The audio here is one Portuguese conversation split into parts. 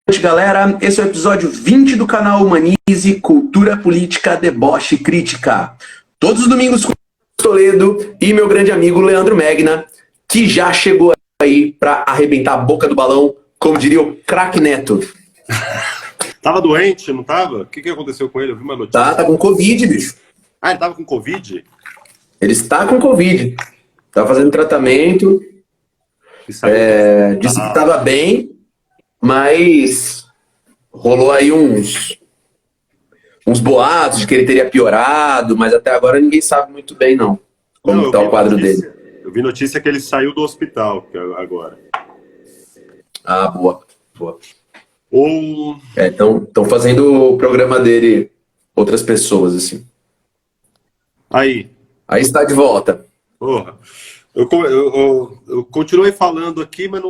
Boa noite, galera. Esse é o episódio 20 do canal Humanize, Cultura Política, Deboche e Crítica. Todos os domingos com Toledo e meu grande amigo Leandro Megna, que já chegou aí para arrebentar a boca do balão, como diria o craque Neto. Tava doente, não tava? O que aconteceu com ele? Eu vi uma notícia. Tá com Covid, bicho. Ah, ele tava com Covid? Ele está com Covid. Tá fazendo tratamento. Disse que tava bem, mas rolou aí uns boatos de que ele teria piorado, mas até agora ninguém sabe muito bem, não, como tá o quadro dele. Eu vi notícia que ele saiu do hospital agora. Ah, boa. Ou... Estão fazendo o programa dele outras pessoas, assim. Aí está de volta. Porra. Eu continuei falando aqui, mas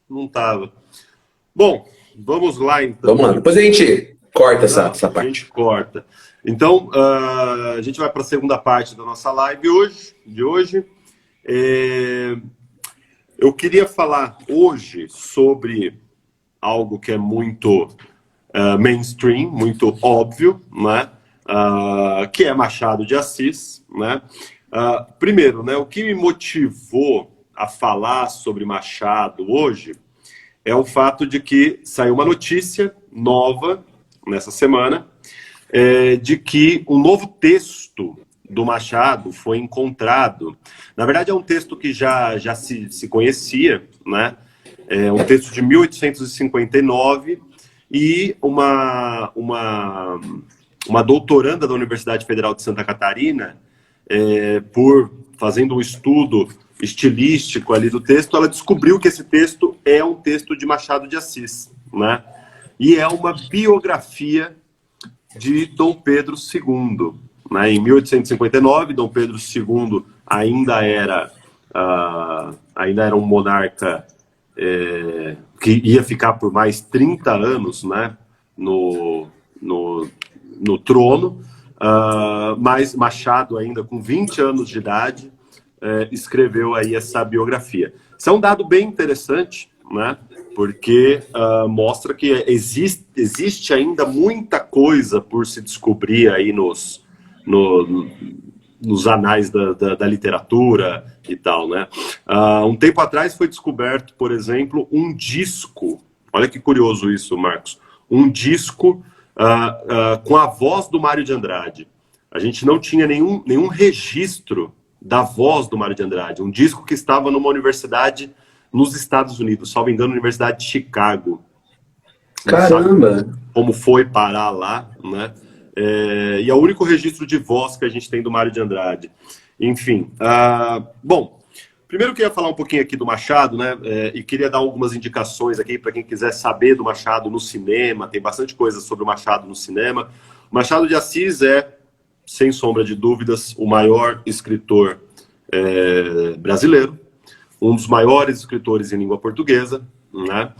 não tava. Bom, vamos lá então. Vamos lá, depois a gente corta essa parte. A gente corta. Então, a gente vai para a segunda parte da nossa live de hoje. Eu queria falar hoje sobre algo que é muito mainstream, muito óbvio, né? Que é Machado de Assis, né? Primeiro, né, o que me motivou a falar sobre Machado hoje é o fato de que saiu uma notícia nova nessa semana de que um novo texto do Machado foi encontrado. Na verdade, é um texto que já se conhecia, né? É um texto de 1859 e uma doutoranda da Universidade Federal de Santa Catarina, por fazendo um estudo estilístico ali do texto, ela descobriu que esse texto é um texto de Machado de Assis, né? E é uma biografia de Dom Pedro II, né? Em 1859, Dom Pedro II ainda era um monarca que ia ficar por mais 30 anos, né, no trono, mas Machado, ainda com 20 anos de idade, escreveu aí essa biografia. Isso é um dado bem interessante, né, porque mostra que existe ainda muita coisa por se descobrir aí nos anais da literatura e tal, né? Um tempo atrás foi descoberto, por exemplo, um disco. Olha que curioso isso, Marcos. Um disco com a voz do Mário de Andrade. A gente não tinha nenhum registro da voz do Mário de Andrade. Um disco que estava numa universidade nos Estados Unidos, salvo engano, Universidade de Chicago. Caramba! Como foi parar lá, né? E é o único registro de voz que a gente tem do Mário de Andrade. Enfim, bom, primeiro eu queria falar um pouquinho aqui do Machado, né? E queria dar algumas indicações aqui para quem quiser saber do Machado no cinema. Tem bastante coisa sobre o Machado no cinema. O Machado de Assis é, sem sombra de dúvidas, o maior escritor brasileiro, um dos maiores escritores em língua portuguesa, né?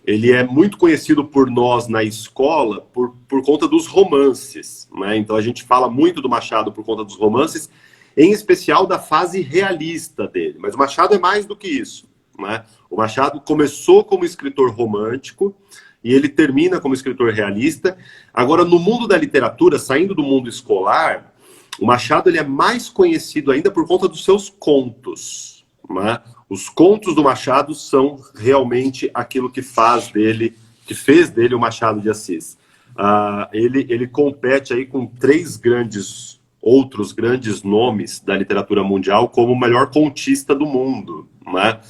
Ele é muito conhecido por nós na escola por conta dos romances, né? Então a gente fala muito do Machado por conta dos romances, em especial da fase realista dele. Mas o Machado é mais do que isso, né? O Machado começou como escritor romântico e ele termina como escritor realista. Agora, no mundo da literatura, saindo do mundo escolar, o Machado ele é mais conhecido ainda por conta dos seus contos, né? Os contos do Machado são realmente aquilo que fez dele o Machado de Assis. Ele compete aí com outros grandes nomes da literatura mundial como o melhor contista do mundo, né?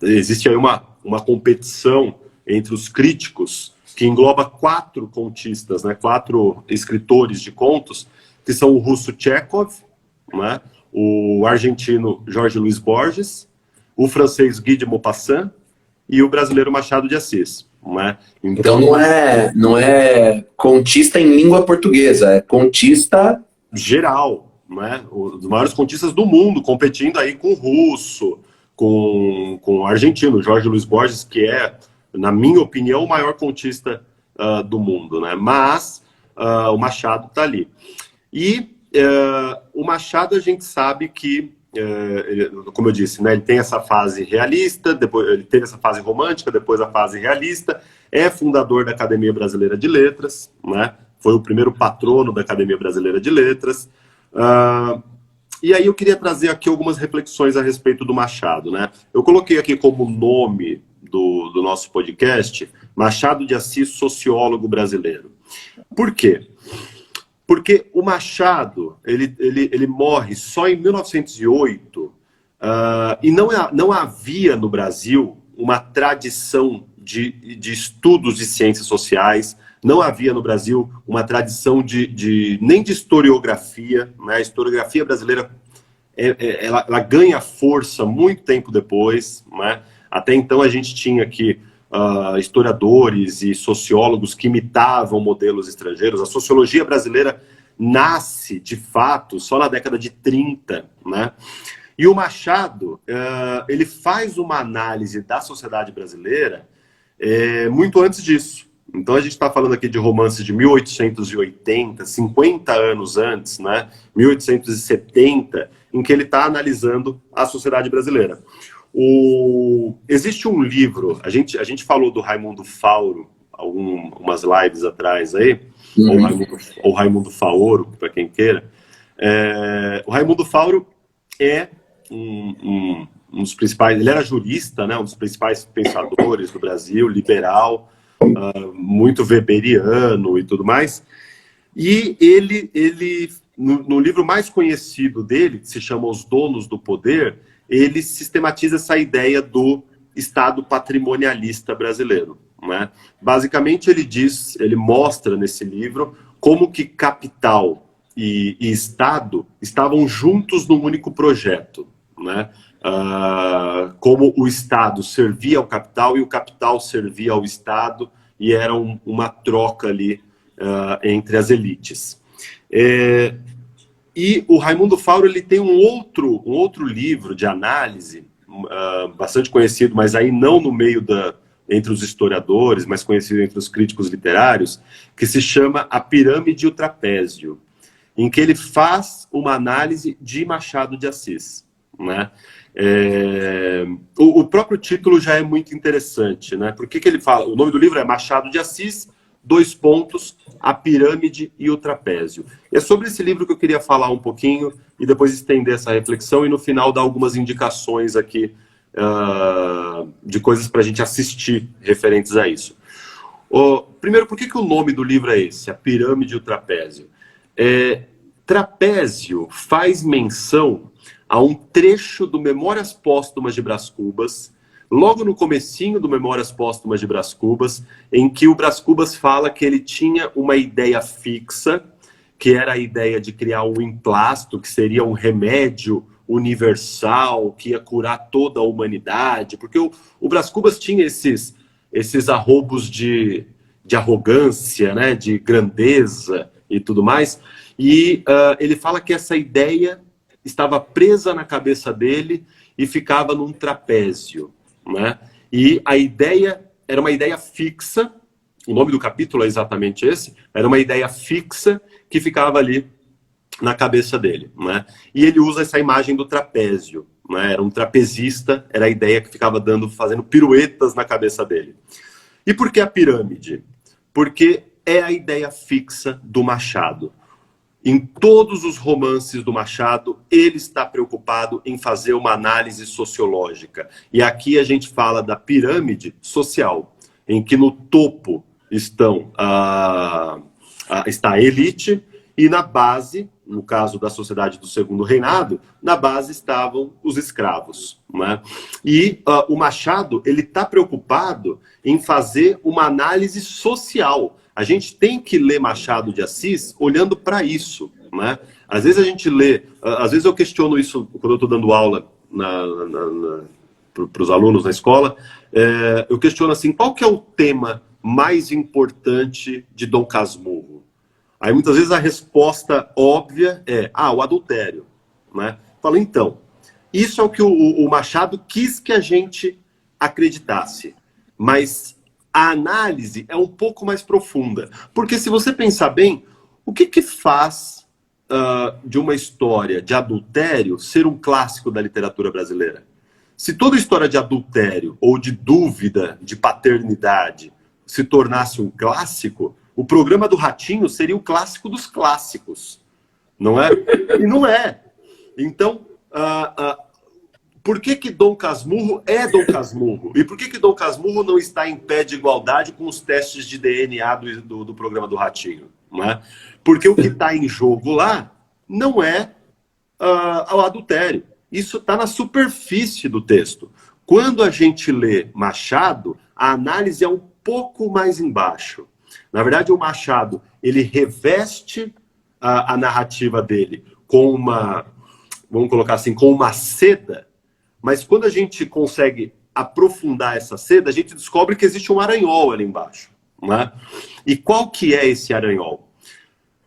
Existe aí uma competição entre os críticos que engloba 4 contistas, né? 4 escritores de contos, que são o russo Chekhov, né? O argentino Jorge Luiz Borges, o francês Guy de Maupassant e o brasileiro Machado de Assis, né? Então não é contista em língua portuguesa, é contista geral, né? Os maiores contistas do mundo, competindo aí com o russo, com o argentino, Jorge Luiz Borges, que é, na minha opinião, o maior contista do mundo, né? Mas o Machado está ali. E o Machado, a gente sabe que como eu disse, né, ele tem essa fase realista, depois ele teve essa fase romântica, depois a fase realista, é fundador da Academia Brasileira de Letras, né, foi o primeiro patrono da Academia Brasileira de Letras. E aí eu queria trazer aqui algumas reflexões a respeito do Machado, né? Eu coloquei aqui como nome do nosso podcast, Machado de Assis, sociólogo brasileiro. Por quê? Porque o Machado, ele morre só em 1908, e não havia no Brasil uma tradição de estudos de ciências sociais, não havia no Brasil uma tradição nem de historiografia, né? A historiografia brasileira ela ganha força muito tempo depois, né? Até então a gente tinha aqui historiadores e sociólogos que imitavam modelos estrangeiros. A sociologia brasileira nasce, de fato, só na década de 30, né? E o Machado, ele faz uma análise da sociedade brasileira muito antes disso. Então a gente está falando aqui de romances de 1880, 50 anos antes, né? 1870, em que ele está analisando a sociedade brasileira. Existe um livro, a gente falou do Raimundo Fauro algumas lives atrás aí, ou Raimundo Faoro, para quem queira. O Raimundo Fauro é um dos principais, ele era jurista, né, um dos principais pensadores do Brasil, liberal, muito weberiano e tudo mais. E ele no livro mais conhecido dele, que se chama Os Donos do Poder, ele sistematiza essa ideia do Estado patrimonialista brasileiro, né? Basicamente ele mostra nesse livro como que capital e Estado estavam juntos num único projeto, né? Como o Estado servia ao capital e o capital servia ao Estado, e era uma troca ali entre as elites. E o Raimundo Fauro, ele tem um outro livro de análise, bastante conhecido, mas aí não no meio entre os historiadores, mas conhecido entre os críticos literários, que se chama A Pirâmide e o Trapézio, em que ele faz uma análise de Machado de Assis, né? O próprio título já é muito interessante, né? Por que ele fala? O nome do livro é Machado de Assis, A Pirâmide e o Trapézio. E é sobre esse livro que eu queria falar um pouquinho e depois estender essa reflexão e no final dar algumas indicações aqui de coisas para a gente assistir referentes a isso. Primeiro, por que o nome do livro é esse? A Pirâmide e o Trapézio. Trapézio faz menção a um trecho do Memórias Póstumas de Brás Cubas, logo no comecinho do Memórias Póstumas de Brás Cubas, em que o Brás Cubas fala que ele tinha uma ideia fixa, que era a ideia de criar um emplasto, que seria um remédio universal, que ia curar toda a humanidade, porque o Brás Cubas tinha esses arrobos de arrogância, né, de grandeza e tudo mais, e ele fala que essa ideia estava presa na cabeça dele e ficava num trapézio, né? E a ideia era uma ideia fixa, o nome do capítulo é exatamente esse, era uma ideia fixa que ficava ali na cabeça dele, né? E ele usa essa imagem do trapézio, né? Era um trapezista, era a ideia que ficava fazendo piruetas na cabeça dele. E por que a pirâmide? Porque é a ideia fixa do Machado. Em todos os romances do Machado, ele está preocupado em fazer uma análise sociológica. E aqui a gente fala da pirâmide social, em que no topo está a elite e na base, no caso da Sociedade do Segundo Reinado, na base estavam os escravos, né? E o Machado, ele está preocupado em fazer uma análise social. A gente tem que ler Machado de Assis olhando para isso, né? Às vezes a gente lê, às vezes eu questiono isso quando eu estou dando aula para os alunos na escola, eu questiono assim, qual que é o tema mais importante de Dom Casmurro? Aí muitas vezes a resposta óbvia é, o adultério, né? Falo, então, isso é o que o Machado quis que a gente acreditasse, mas a análise é um pouco mais profunda. Porque se você pensar bem, o que faz de uma história de adultério ser um clássico da literatura brasileira? Se toda história de adultério ou de dúvida de paternidade se tornasse um clássico, o programa do Ratinho seria o clássico dos clássicos, não é? E não é. Então, por que Dom Casmurro é Dom Casmurro? E por que Dom Casmurro não está em pé de igualdade com os testes de DNA do programa do Ratinho? Não é? Porque o que está em jogo lá não é o adultério. Isso está na superfície do texto. Quando a gente lê Machado, a análise é um pouco mais embaixo. Na verdade, o Machado, ele reveste a narrativa dele com uma, vamos colocar assim, com uma seda, mas quando a gente consegue aprofundar essa seda, a gente descobre que existe um aranhol ali embaixo. Né? E qual que é esse aranhol?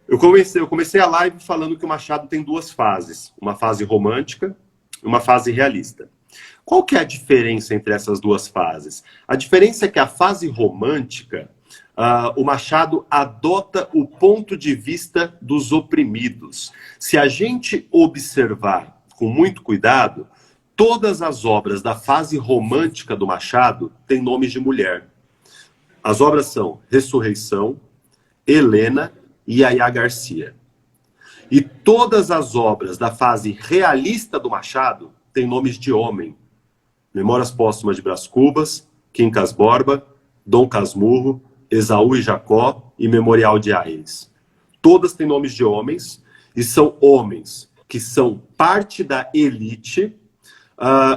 Eu comecei a live falando que o Machado tem duas fases, uma fase romântica e uma fase realista. Qual que é a diferença entre essas duas fases? A diferença é que a fase romântica, o Machado adota o ponto de vista dos oprimidos. Se a gente observar com muito cuidado, todas as obras da fase romântica do Machado têm nomes de mulher. As obras são Ressurreição, Helena e Yaya Garcia. E todas as obras da fase realista do Machado têm nomes de homem. Memórias Póstumas de Brás Cubas, Quincas Borba, Dom Casmurro, Esaú e Jacó e Memorial de Aires. Todas têm nomes de homens e são homens que são parte da elite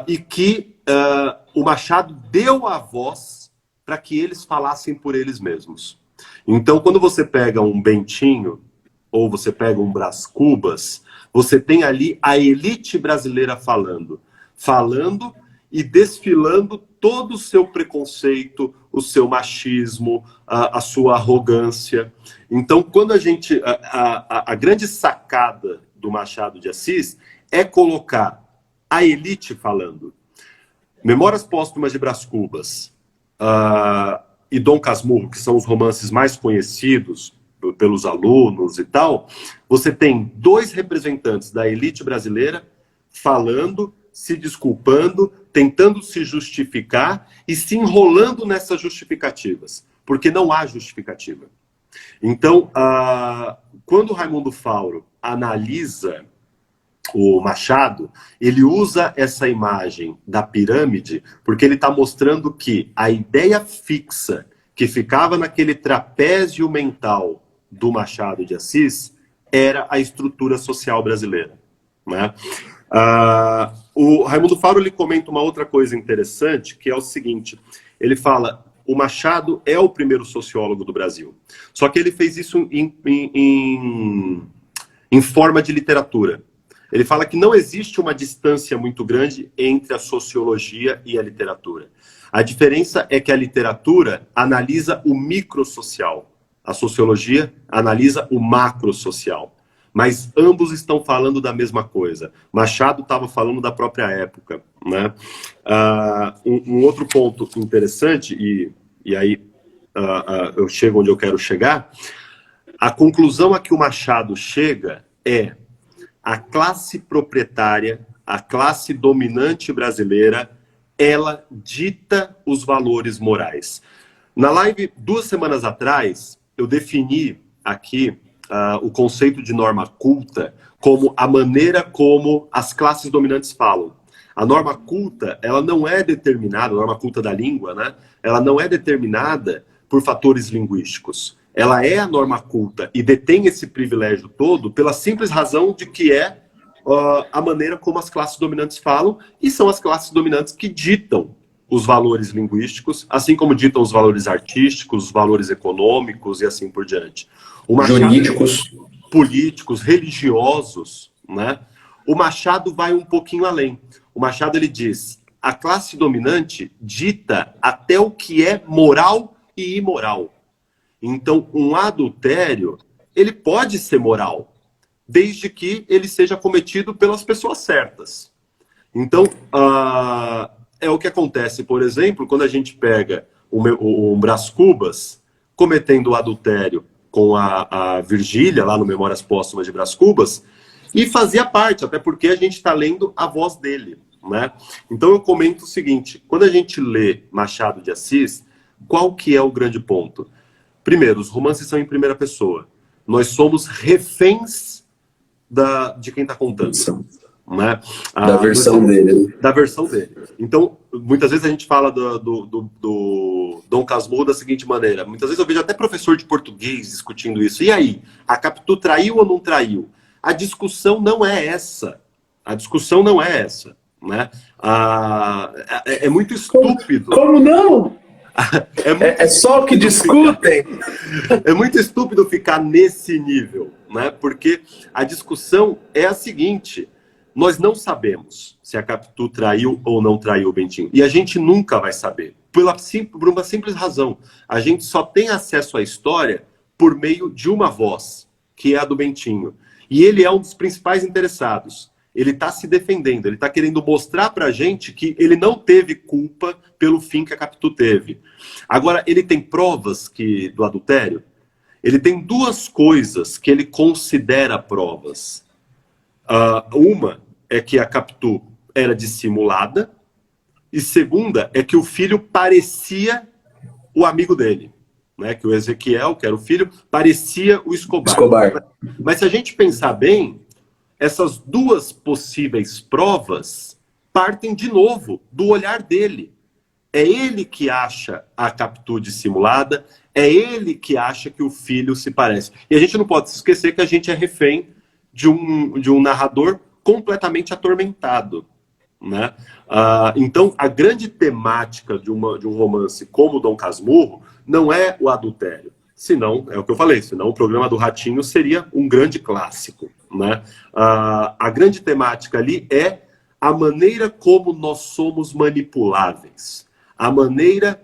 e que o Machado deu a voz para que eles falassem por eles mesmos. Então, quando você pega um Bentinho ou você pega um Brás Cubas, você tem ali a elite brasileira falando e desfilando todo o seu preconceito, o seu machismo, a sua arrogância. Então, quando a grande sacada do Machado de Assis é colocar a elite falando. Memórias Póstumas de Brás Cubas e Dom Casmurro, que são os romances mais conhecidos pelos alunos e tal, você tem dois representantes da elite brasileira falando, se desculpando, tentando se justificar e se enrolando nessas justificativas, porque não há justificativa. Então, quando o Raimundo Fauro analisa o Machado, ele usa essa imagem da pirâmide porque ele está mostrando que a ideia fixa que ficava naquele trapézio mental do Machado de Assis era a estrutura social brasileira. Né? O Raimundo Fauro ele comenta uma outra coisa interessante, que é o seguinte, ele fala, o Machado é o primeiro sociólogo do Brasil, só que ele fez isso em forma de literatura. Ele fala que não existe uma distância muito grande entre a sociologia e a literatura. A diferença é que a literatura analisa o microsocial, a sociologia analisa o macrosocial. Mas ambos estão falando da mesma coisa. Machado estava falando da própria época. Né? Um outro ponto interessante, e aí eu chego onde eu quero chegar, a conclusão a que o Machado chega é a classe proprietária, a classe dominante brasileira, ela dita os valores morais. Na live, 2 semanas atrás, eu defini aqui o conceito de norma culta como a maneira como as classes dominantes falam. A norma culta, ela não é determinada, a norma culta da língua, né? Ela não é determinada por fatores linguísticos. Ela é a norma culta e detém esse privilégio todo pela simples razão de que é a maneira como as classes dominantes falam e são as classes dominantes que ditam os valores linguísticos, assim como ditam os valores artísticos, os valores econômicos e assim por diante. Jurídicos. Políticos, religiosos, né? O Machado vai um pouquinho além. O Machado ele diz, a classe dominante dita até o que é moral e imoral. Então, um adultério, ele pode ser moral, desde que ele seja cometido pelas pessoas certas. Então, é o que acontece, por exemplo, quando a gente pega o Brás Cubas cometendo o adultério com a Virgília, lá no Memórias Póstumas de Brás Cubas, e fazia parte, até porque a gente está lendo a voz dele, né? Então eu comento o seguinte, quando a gente lê Machado de Assis, qual que é o grande ponto? Primeiro, os romances são em primeira pessoa. Nós somos reféns de quem está contando. Né? Da versão dele. Da versão dele. Então, muitas vezes a gente fala do Dom Casmurro da seguinte maneira. Muitas vezes eu vejo até professor de português discutindo isso. E aí? A Capitu traiu ou não traiu? A discussão não é essa. A discussão não é essa. Né? É muito estúpido. Como não? É só o que discutem. É muito estúpido ficar nesse nível, né? Porque a discussão é a seguinte: nós não sabemos se a Capitu traiu ou não traiu o Bentinho. E a gente nunca vai saber. Por uma simples razão. A gente só tem acesso à história por meio de uma voz, que é a do Bentinho. E ele é um dos principais interessados. Ele está se defendendo, ele está querendo mostrar para a gente que ele não teve culpa pelo fim que a Capitu teve. Agora, ele tem provas do adultério? Ele tem duas coisas que ele considera provas. Uma é que a Capitu era dissimulada, e segunda é que o filho parecia o amigo dele. Né? Que o Ezequiel, que era o filho, parecia o Escobar. Mas se a gente pensar bem, essas duas possíveis provas partem de novo do olhar dele. É ele que acha a Capitu dissimulada, é ele que acha que o filho se parece. E a gente não pode esquecer que a gente é refém de um narrador completamente atormentado. Né? Então, a grande temática de um romance como Dom Casmurro não é o adultério. Senão, é o que eu falei, senão o programa do Ratinho seria um grande clássico. Né? A grande temática ali é a maneira como nós somos manipuláveis. A maneira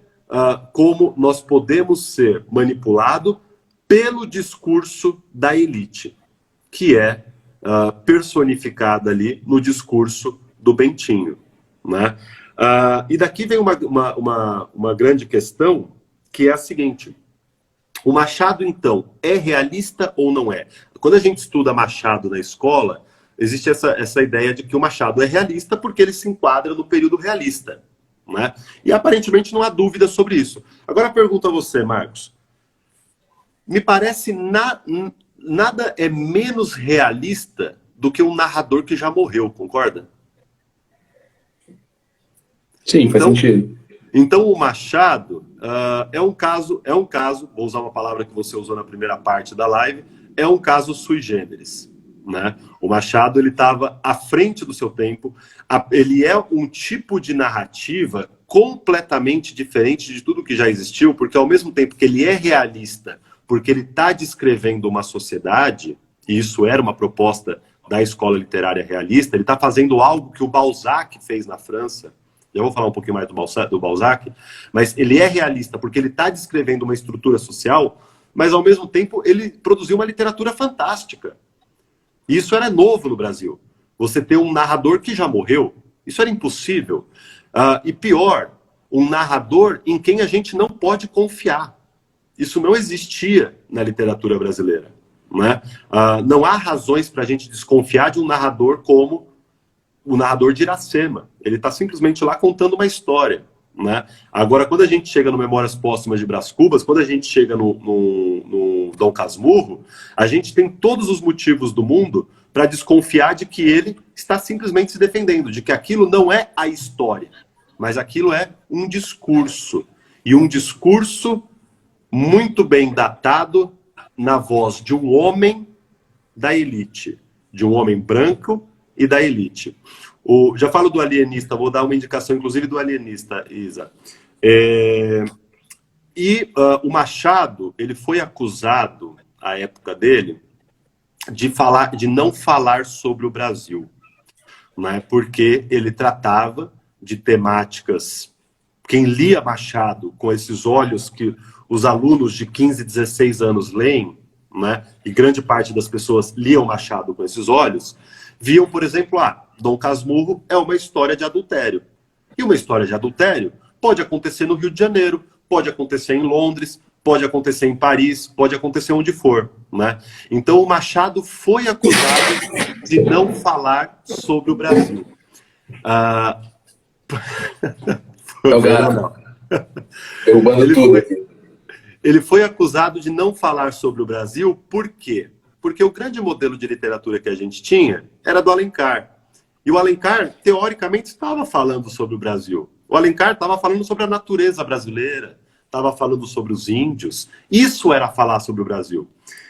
como nós podemos ser manipulados pelo discurso da elite, que é personificada ali no discurso do Bentinho. Né? E daqui vem uma grande questão, que é a seguinte: o Machado, então, é realista ou não é? Quando a gente estuda Machado na escola, existe essa ideia de que o Machado é realista porque ele se enquadra no período realista. Né? E aparentemente não há dúvida sobre isso. Agora eu pergunto a você, Marcos. Me parece nada é menos realista do que um narrador que já morreu, concorda? Sim, faz sentido. Então o Machado é um caso, vou usar uma palavra que você usou na primeira parte da live, é um caso sui generis. Né? O Machado estava à frente do seu tempo, ele é um tipo de narrativa completamente diferente de tudo que já existiu, porque ao mesmo tempo que ele é realista, porque ele está descrevendo uma sociedade, e isso era uma proposta da escola literária realista, ele está fazendo algo que o Balzac fez na França. Já vou falar um pouquinho mais do Balzac, mas ele é realista porque ele está descrevendo uma estrutura social, mas ao mesmo tempo ele produziu uma literatura fantástica. E isso era novo no Brasil. Você ter um narrador que já morreu, isso era impossível. E pior, um narrador em quem a gente não pode confiar. Isso não existia na literatura brasileira. Né? Não há razões para a gente desconfiar de um narrador como o narrador de Iracema. Ele está simplesmente lá contando uma história. Né? Agora, quando a gente chega no Memórias Póstumas de Brás Cubas, quando a gente chega no Dom Casmurro, a gente tem todos os motivos do mundo para desconfiar de que ele está simplesmente se defendendo, de que aquilo não é a história, mas aquilo é um discurso. E um discurso muito bem datado na voz de um homem da elite, de um homem branco e da elite. Já falo do Alienista, vou dar uma indicação, inclusive, do Alienista, Isa. O Machado, ele foi acusado, à época dele, de não falar sobre o Brasil, né? Porque ele tratava de temáticas. Quem lia Machado com esses olhos que os alunos de 15, 16 anos leem, né? E grande parte das pessoas liam Machado com esses olhos, viam, por exemplo, Dom Casmurro é uma história de adultério. E uma história de adultério pode acontecer no Rio de Janeiro, pode acontecer em Londres, pode acontecer em Paris, pode acontecer onde for, né? Então o Machado foi acusado de não falar sobre o Brasil. Derrubando tudo aqui. Ele foi acusado de não falar sobre o Brasil, por quê? Porque o grande modelo de literatura que a gente tinha era do Alencar. E o Alencar, teoricamente, estava falando sobre o Brasil. O Alencar estava falando sobre a natureza brasileira, estava falando sobre os índios. Isso era falar sobre o Brasil.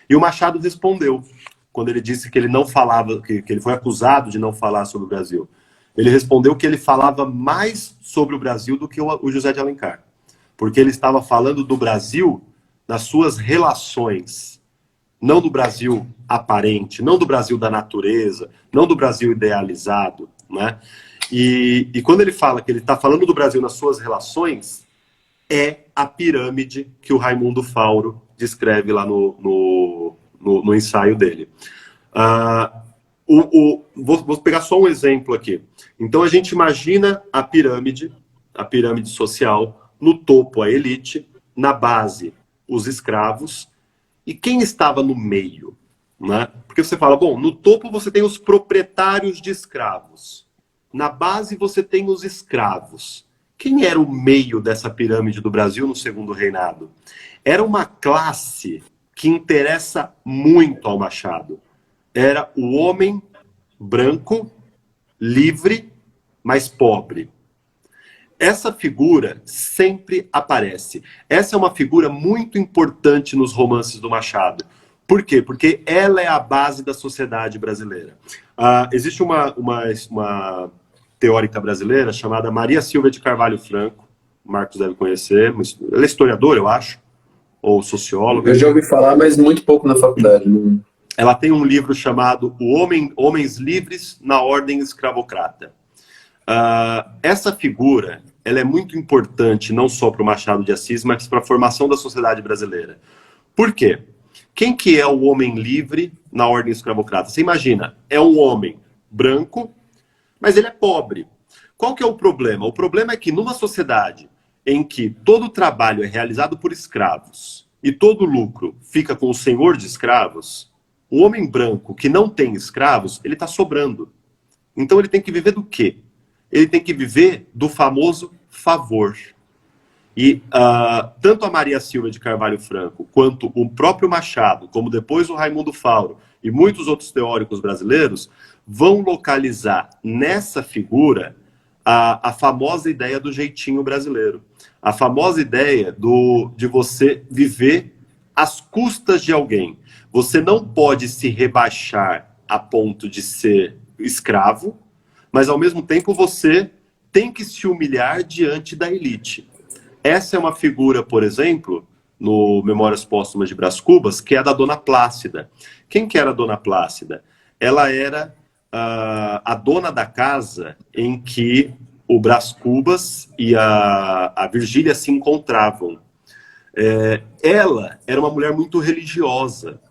E o Machado respondeu, quando ele disse que ele não falava, que ele foi acusado de não falar sobre o Brasil. Ele respondeu que ele falava mais sobre o Brasil do que o José de Alencar. Porque ele estava falando do Brasil nas suas relações, não do Brasil aparente, não do Brasil da natureza, não do Brasil idealizado, né? E quando ele fala que ele está falando do Brasil nas suas relações, é a pirâmide que o Raimundo Fauro descreve lá no ensaio dele. Vou pegar só um exemplo aqui. Então a gente imagina a pirâmide social, no topo a elite, na base os escravos, e quem estava no meio? Né? Porque você fala, bom, no topo você tem os proprietários de escravos, na base você tem os escravos. Quem era o meio dessa pirâmide do Brasil no Segundo Reinado? Era uma classe que interessa muito ao Machado. Era o homem branco, livre, mas pobre. Essa figura sempre aparece. Essa é uma figura muito importante nos romances do Machado. Por quê? Porque ela é a base da sociedade brasileira. Existe uma teórica brasileira chamada Maria Silvia de Carvalho Franco. O Marcos deve conhecer. Ela é historiadora, eu acho. Ou socióloga. Eu já ouvi falar, mas muito pouco na faculdade. Não... Ela tem um livro chamado Homens Livres na Ordem Escravocrata. Essa figura, ela é muito importante não só para o Machado de Assis, mas para a formação da sociedade brasileira. Por quê? Quem que é o homem livre na ordem escravocrata? Você imagina, é um homem branco, mas ele é pobre. Qual que é o problema? O problema é que numa sociedade em que todo o trabalho é realizado por escravos e todo o lucro fica com o senhor de escravos, o homem branco que não tem escravos, ele está sobrando. Então ele tem que viver do quê? Ele tem que viver do famoso favor. E tanto a Maria Silvia de Carvalho Franco, quanto o próprio Machado, como depois o Raimundo Fauro e muitos outros teóricos brasileiros, vão localizar nessa figura a famosa ideia do jeitinho brasileiro. A famosa ideia de você viver às custas de alguém. Você não pode se rebaixar a ponto de ser escravo, mas ao mesmo tempo você tem que se humilhar diante da elite. Essa é uma figura, por exemplo, no Memórias Póstumas de Brás Cubas, que é a da Dona Plácida. Quem que era a Dona Plácida? Ela era a dona da casa em que o Brás Cubas e a Virgília se encontravam. Ela era uma mulher muito religiosa.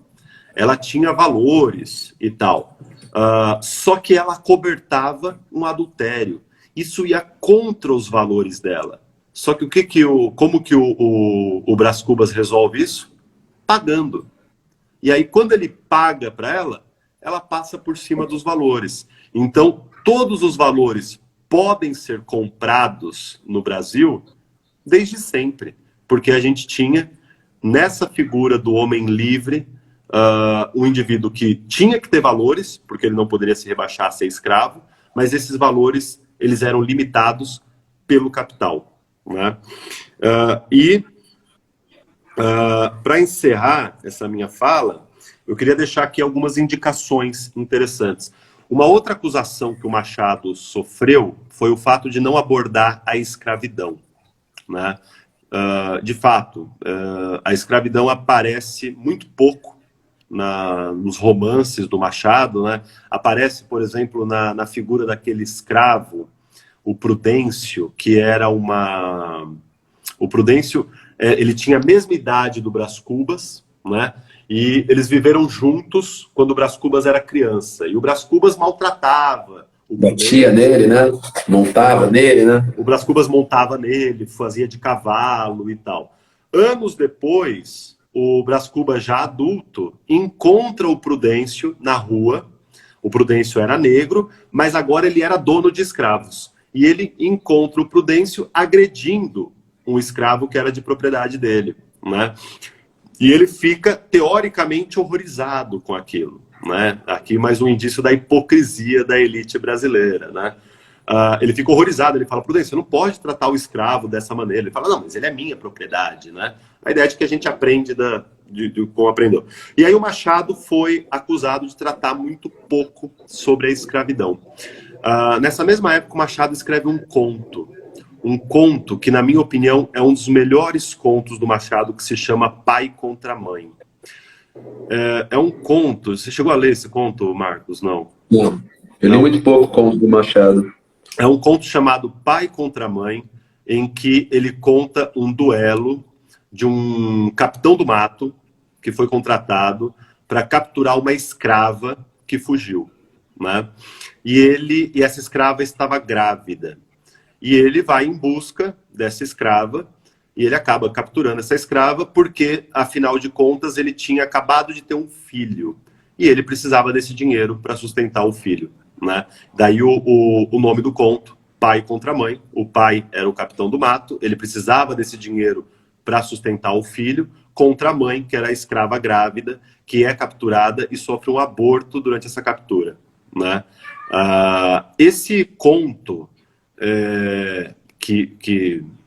Ela tinha valores e tal. Só que ela cobertava um adultério. Isso ia contra os valores dela. Só que como que o Brás Cubas resolve isso? Pagando. E aí, quando ele paga para ela passa por cima dos valores. Então, todos os valores podem ser comprados no Brasil desde sempre. Porque a gente tinha, nessa figura do homem livre, um indivíduo que tinha que ter valores, porque ele não poderia se rebaixar a ser escravo, mas esses valores eles eram limitados pelo capital. Né? Para encerrar essa minha fala, eu queria deixar aqui algumas indicações interessantes. Uma outra acusação que o Machado sofreu foi o fato de não abordar a escravidão. Né? De fato, a escravidão aparece muito pouco nos romances do Machado. Né? Aparece, por exemplo, na figura daquele escravo, o Prudêncio, que era O Prudêncio, ele tinha a mesma idade do Brás Cubas, né? E eles viveram juntos quando o Brás Cubas era criança. E o Brás Cubas maltratava. Batia nele, né? Montava nele, né? O Brás Cubas montava nele, fazia de cavalo e tal. Anos depois, o Brás Cubas, já adulto, encontra o Prudêncio na rua. O Prudêncio era negro, mas agora ele era dono de escravos. E ele encontra o Prudêncio agredindo um escravo que era de propriedade dele, né? E ele fica, teoricamente, horrorizado com aquilo, né? Aqui mais um indício da hipocrisia da elite brasileira, né? Ele fica horrorizado, ele fala, Prudêncio, você não pode tratar o escravo dessa maneira. Ele fala, não, mas ele é minha propriedade, né? A ideia é de que a gente aprende de como aprendeu. E aí o Machado foi acusado de tratar muito pouco sobre a escravidão. Nessa mesma época, o Machado escreve um conto que, na minha opinião, é um dos melhores contos do Machado, que se chama Pai contra Mãe. É um conto, você chegou a ler esse conto, Marcos? Não. Não, eu li muito pouco conto do Machado. É um conto chamado Pai contra Mãe, em que ele conta um duelo de um capitão do mato que foi contratado para capturar uma escrava que fugiu, né? E essa escrava estava grávida. E ele vai em busca dessa escrava e ele acaba capturando essa escrava porque, afinal de contas, ele tinha acabado de ter um filho e ele precisava desse dinheiro para sustentar o filho, né? Daí o nome do conto, Pai contra Mãe. O pai era o capitão do mato, ele precisava desse dinheiro para sustentar o filho, contra a mãe, que era a escrava grávida, que é capturada e sofre um aborto durante essa captura, né? Esse conto,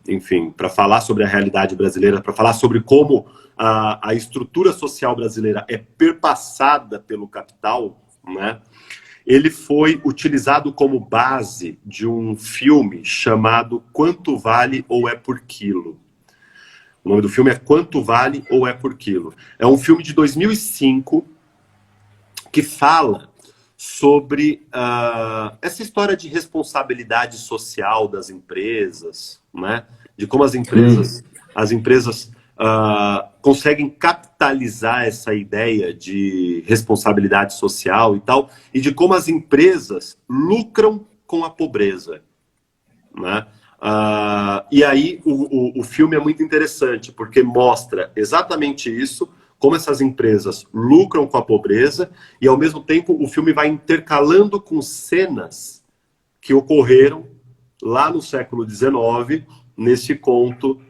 enfim, para falar sobre a realidade brasileira, para falar sobre como a estrutura social brasileira é perpassada pelo capital, né? Ele foi utilizado como base de um filme chamado Quanto Vale ou É por Quilo. O nome do filme é Quanto Vale ou É por Quilo. É um filme de 2005 que fala sobre essa história de responsabilidade social das empresas, né? De como as empresas conseguem capitalizar essa ideia de responsabilidade social e tal, e de como as empresas lucram com a pobreza, né? E aí o filme é muito interessante, porque mostra exatamente isso, como essas empresas lucram com a pobreza, e ao mesmo tempo o filme vai intercalando com cenas que ocorreram lá no século XIX, nesse conto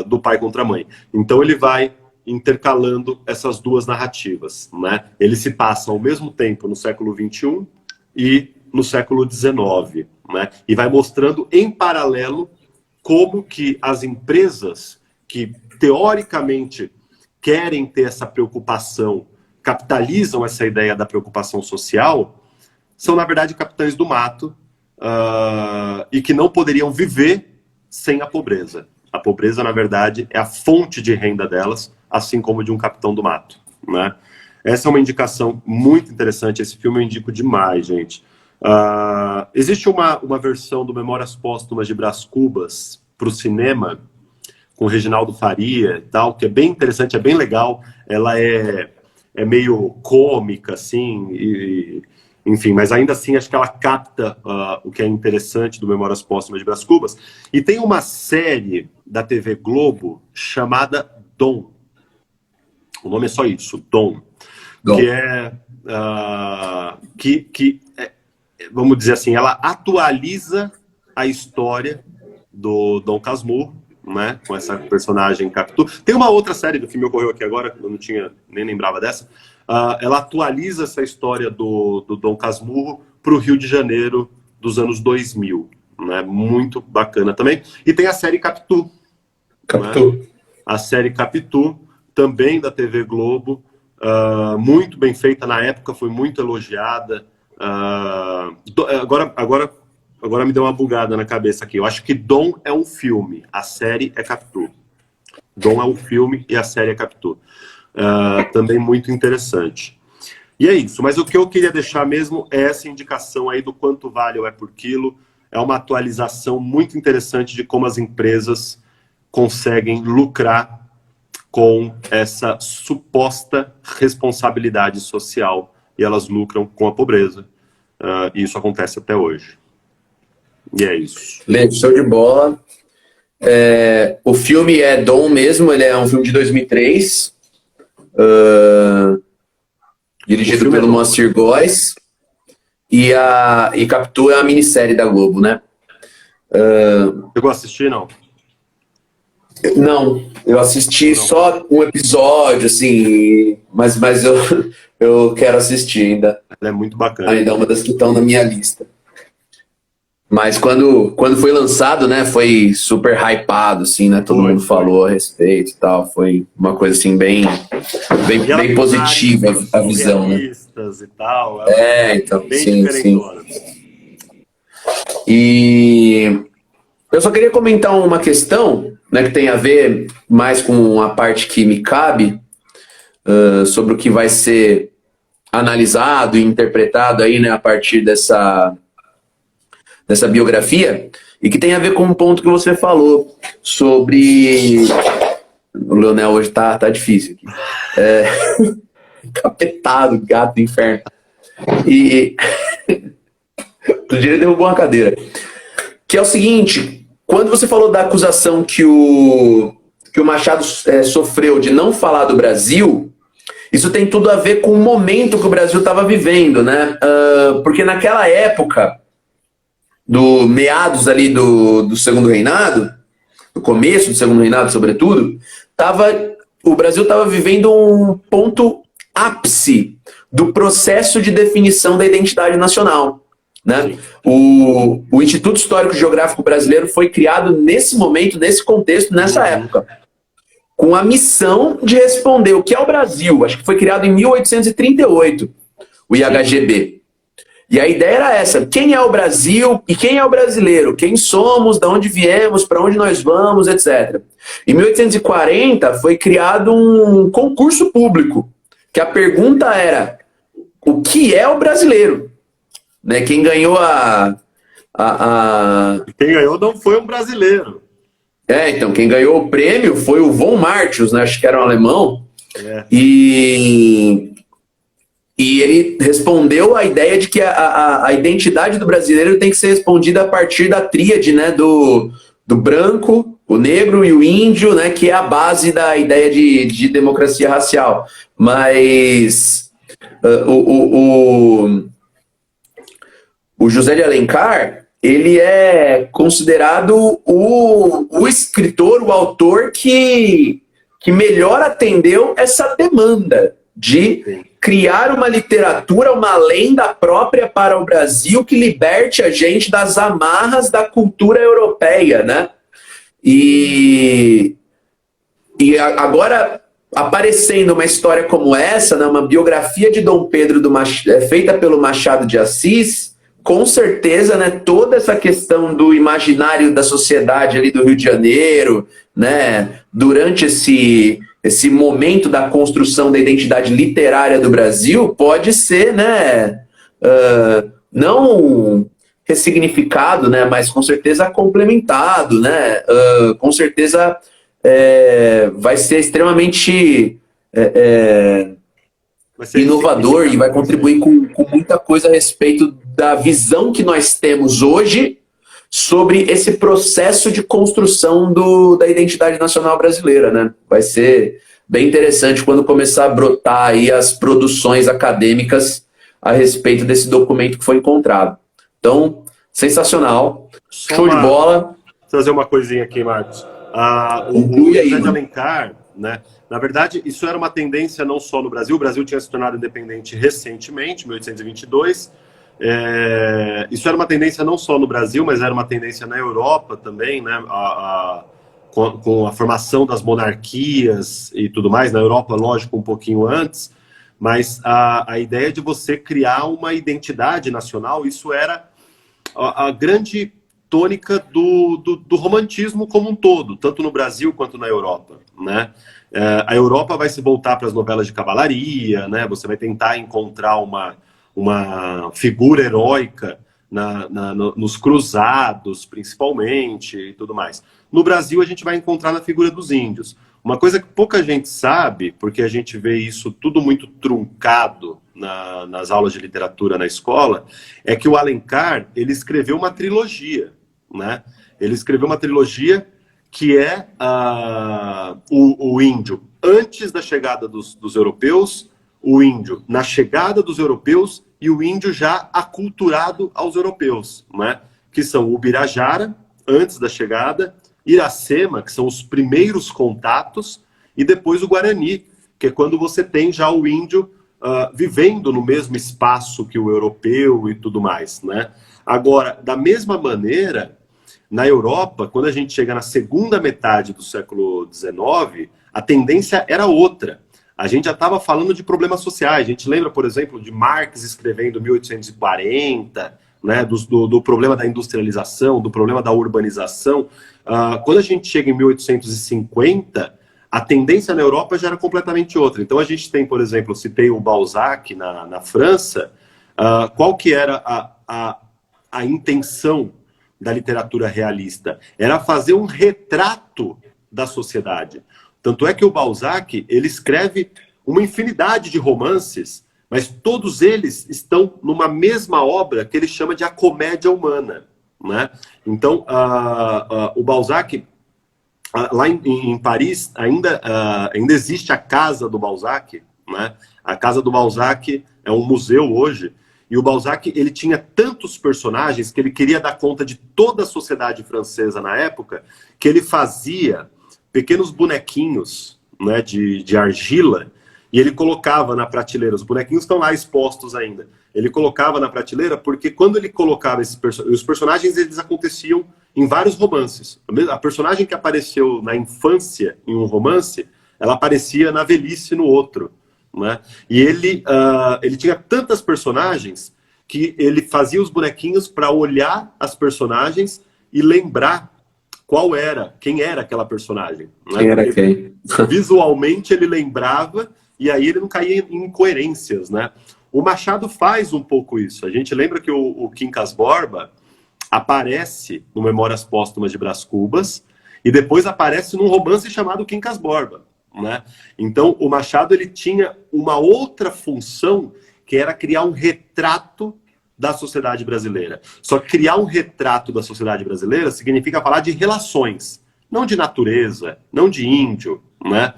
do Pai contra a Mãe. Então ele vai intercalando essas duas narrativas, né? Ele se passa ao mesmo tempo no século XXI e no século XIX, né? E vai mostrando em paralelo como que as empresas que teoricamente querem ter essa preocupação, capitalizam essa ideia da preocupação social, são na verdade capitães do mato, e que não poderiam viver sem a pobreza. A pobreza, na verdade, é a fonte de renda delas, assim como de um capitão do mato, né? Essa é uma indicação muito interessante. Esse filme eu indico demais, gente. Existe uma versão do Memórias Póstumas de Brás Cubas para o cinema, com o Reginaldo Faria e tal, que é bem interessante, é bem legal. Ela é meio cômica, assim, enfim, mas ainda assim acho que ela capta o que é interessante do Memórias Póstumas de Brás Cubas. E tem uma série da TV Globo chamada Dom. O nome é só isso, Dom. Que é, vamos dizer assim, ela atualiza a história do Dom Casmurro, né, com essa personagem Capitu. Tem uma outra série do filme que ocorreu aqui agora, eu nem lembrava dessa. Ela atualiza essa história do Dom Casmurro para o Rio de Janeiro dos anos 2000, né? Muito bacana também. E tem a série Capitu. Né? A série Capitu, também da TV Globo, muito bem feita na época, foi muito elogiada. Agora me deu uma bugada na cabeça aqui. Eu acho que Dom é um filme, a série é Capitu. Dom é um filme e a série é Capitu. Também muito interessante. E é isso, mas o que eu queria deixar mesmo é essa indicação aí do Quanto Vale ou É por Quilo. É uma atualização muito interessante de como as empresas conseguem lucrar com essa suposta responsabilidade social, e elas lucram com a pobreza. E isso acontece até hoje. E é isso. Show de bola. O filme é Dom mesmo, ele é um filme de 2003, dirigido pelo Moacir Góes, e Capitu é uma minissérie da Globo, né? Chegou a assistir, não? Não, eu assisti só um episódio, assim, mas eu quero assistir ainda. Ela é muito bacana. Ainda é uma das que estão na minha lista. Mas quando foi lançado, né, foi super hypado, assim, né? Todo mundo falou a respeito e tal. Foi uma coisa, assim, bem positiva a visão, né? E tal, então, bem sim. diferentona. E eu só queria comentar uma questão, né, que tem a ver mais com a parte que me cabe, sobre o que vai ser analisado e interpretado aí, né, a partir dessa biografia, e que tem a ver com um ponto que você falou sobre... O Leonel hoje tá difícil aqui. Capetado, gato do inferno. E... Outro dia ele derrubou uma cadeira. Que é o seguinte, quando você falou da acusação que o Machado sofreu de não falar do Brasil, isso tem tudo a ver com o momento que o Brasil estava vivendo, né? Porque naquela época, do meados ali do Segundo Reinado, do começo do Segundo Reinado, sobretudo, o Brasil estava vivendo um ponto ápice do processo de definição da identidade nacional. Né? O Instituto Histórico e Geográfico Brasileiro foi criado nesse momento, nesse contexto, nessa época, com a missão de responder o que é o Brasil. Acho que foi criado em 1838, o IHGB. E a ideia era essa: quem é o Brasil e quem é o brasileiro? Quem somos, de onde viemos, para onde nós vamos, etc. Em 1840 foi criado um concurso público, que a pergunta era: o que é o brasileiro? Né? Quem ganhou Quem ganhou não foi um brasileiro. Então, quem ganhou o prêmio foi o von Martius, né? Acho que era um alemão. E ele respondeu à ideia de que a identidade do brasileiro tem que ser respondida a partir da tríade, né? Do branco, o negro e o índio, né? Que é a base da ideia de democracia racial. Mas o José de Alencar, ele é considerado o escritor, o autor que melhor atendeu essa demanda de criar uma literatura, uma lenda própria para o Brasil que liberte a gente das amarras da cultura europeia, né? E agora, aparecendo uma história como essa, né, uma biografia de Dom Pedro feita pelo Machado de Assis, com certeza, né, toda essa questão do imaginário da sociedade ali do Rio de Janeiro, né, durante esse momento da construção da identidade literária do Brasil, pode ser, né, não ressignificado, né, mas com certeza complementado, né, com certeza vai ser extremamente inovador e vai contribuir com muita coisa a respeito da visão que nós temos hoje sobre esse processo de construção da identidade nacional brasileira, né? Vai ser bem interessante quando começar a brotar aí as produções acadêmicas a respeito desse documento que foi encontrado. Então, sensacional, show de bola. Vou trazer uma coisinha aqui, Marcos. O José de Alencar, né? Na verdade, isso era uma tendência não só no Brasil. O Brasil tinha se tornado independente recentemente, em 1822. Isso era uma tendência não só no Brasil, mas era uma tendência na Europa também, né? Com a formação das monarquias e tudo mais. Na Europa, lógico, um pouquinho antes. Mas a ideia de você criar uma identidade nacional, isso era a grande tônica do romantismo como um todo, tanto no Brasil quanto na Europa, né? A Europa vai se voltar para as novelas de cavalaria, né? Você vai tentar encontrar uma figura heróica nos cruzados, principalmente, e tudo mais. No Brasil, a gente vai encontrar na figura dos índios. Uma coisa que pouca gente sabe, porque a gente vê isso tudo muito truncado nas aulas de literatura na escola, é que o Alencar, ele escreveu uma trilogia, né? Ele escreveu uma trilogia que é o índio antes da chegada dos europeus, o índio na chegada dos europeus e o índio já aculturado aos europeus, né? Que são o Ubirajara, antes da chegada, Iracema, que são os primeiros contatos, e depois o Guarani, que é quando você tem já o índio vivendo no mesmo espaço que o europeu e tudo mais, né? Agora, da mesma maneira, na Europa, quando a gente chega na segunda metade do século XIX, a tendência era outra. A gente já estava falando de problemas sociais. A gente lembra, por exemplo, de Marx escrevendo em 1840, né, do problema da industrialização, do problema da urbanização. Quando a gente chega em 1850, a tendência na Europa já era completamente outra. Então a gente tem, por exemplo, citei o Balzac na França. Qual que era a intenção da literatura realista? Era fazer um retrato da sociedade. Tanto é que o Balzac, ele escreve uma infinidade de romances, mas todos eles estão numa mesma obra que ele chama de A Comédia Humana, né? Então, o Balzac, lá em Paris, ainda existe a Casa do Balzac, né? A Casa do Balzac é um museu hoje, e o Balzac, ele tinha tantos personagens que ele queria dar conta de toda a sociedade francesa na época, que ele fazia pequenos bonequinhos, né, de argila, e ele colocava na prateleira. Os bonequinhos estão lá expostos ainda. Ele colocava na prateleira porque quando ele colocava os personagens, eles aconteciam em vários romances. A personagem que apareceu na infância em um romance, ela aparecia na velhice no outro, né? E ele tinha tantas personagens que ele fazia os bonequinhos para olhar as personagens e lembrar quem era aquela personagem. Né? Quem era quem? Visualmente ele lembrava e aí ele não caía em incoerências, né? O Machado faz um pouco isso. A gente lembra que o Quincas Borba aparece no Memórias Póstumas de Brás Cubas e depois aparece num romance chamado Quincas Borba, né? Então o Machado, ele tinha uma outra função, que era criar um retrato da sociedade brasileira. Só que criar um retrato da sociedade brasileira significa falar de relações, não de natureza, não de índio, né?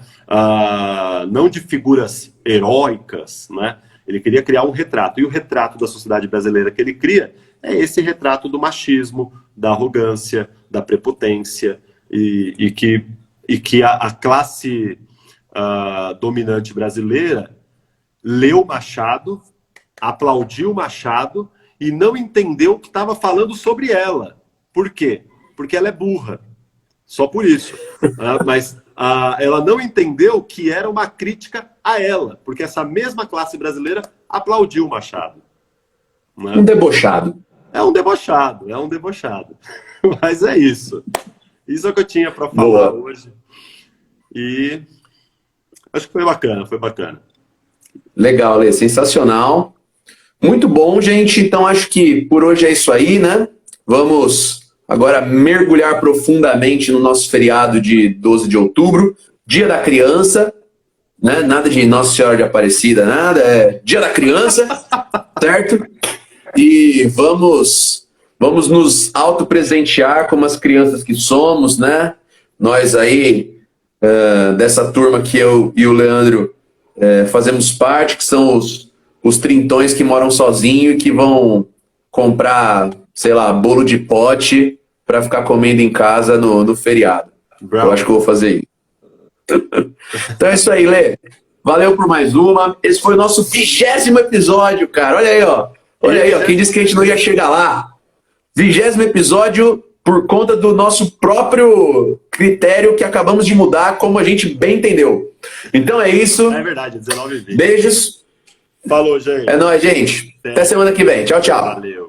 Não de figuras heróicas, né? Ele queria criar um retrato. E o retrato da sociedade brasileira que ele cria é esse retrato do machismo, da arrogância, da prepotência, e que a classe dominante brasileira leu Machado, aplaudiu Machado e não entendeu que estava falando sobre ela. Por quê? Porque ela é burra. Só por isso. Mas ela não entendeu que era uma crítica a ela, porque essa mesma classe brasileira aplaudiu Machado. Né? Um debochado. É um debochado. Mas é isso. Isso é o que eu tinha para falar hoje. E acho que foi bacana. Legal, Lê, sensacional. Muito bom, gente. Então, acho que por hoje é isso aí, né? Vamos agora mergulhar profundamente no nosso feriado de 12 de outubro, Dia da Criança, né? Nada de Nossa Senhora de Aparecida, nada. É Dia da Criança, certo? E vamos nos autopresentear como as crianças que somos, né? Nós aí, dessa turma que eu e o Leandro fazemos parte, que são os trintões que moram sozinhos e que vão comprar, sei lá, bolo de pote para ficar comendo em casa no feriado. Bravo. Eu acho que eu vou fazer isso. Então é isso aí, Lê. Valeu por mais uma. Esse foi o nosso 20º episódio, cara. Olha aí, ó. Quem disse que a gente não ia chegar lá? 20º episódio por conta do nosso próprio critério que acabamos de mudar, como a gente bem entendeu. Então é isso. É verdade, 19 e 20. Beijos. Falou, gente. É nóis, gente. Até semana que vem. Tchau, tchau. Valeu.